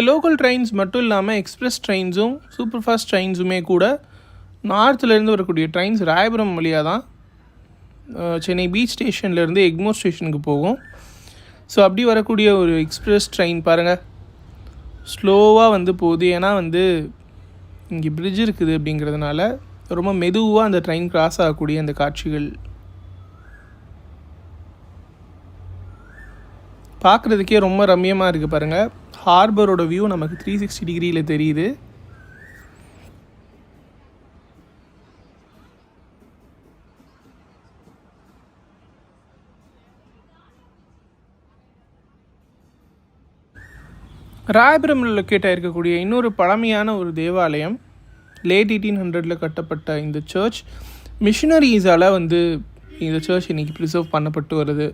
Local trains மட்டும் இல்லாமல் express ட்ரெயின்ஸும் super fast ட்ரெயின்ஸுமே கூட நார்த்துலேருந்து வரக்கூடிய ட்ரெயின்ஸ் ராயபுரம் வழியாக தான் சென்னை பீச் ஸ்டேஷன்லேருந்து எக்மோர் ஸ்டேஷனுக்கு போகும். ஸோ அப்படி வரக்கூடிய ஒரு எக்ஸ்பிரஸ் ட்ரெயின் பாருங்கள், ஸ்லோவாக வந்து போகுது. ஏன்னா வந்து இங்கே பிரிட்ஜ் இருக்குது அப்படிங்கிறதுனால ரொம்ப மெதுவாக அந்த ட்ரெயின் கிராஸ் ஆகக்கூடிய அந்த காட்சிகள் பார்க்குறதுக்கே ரொம்ப ரம்மியமாக இருக்குது பாருங்கள். ஹார்பரோட வியூ நமக்கு 360 டிகிரியில் தெரியுது. ராயபுரமில் லொக்கேட் ஆகிருக்கக்கூடிய இன்னொரு பழமையான ஒரு தேவாலயம், லேட் 1800 கட்டப்பட்ட இந்த சர்ச் மிஷினரிஸால் வந்து இந்த சர்ச் இன்றைக்கி ப்ரிசர்வ் பண்ணப்பட்டு வருது.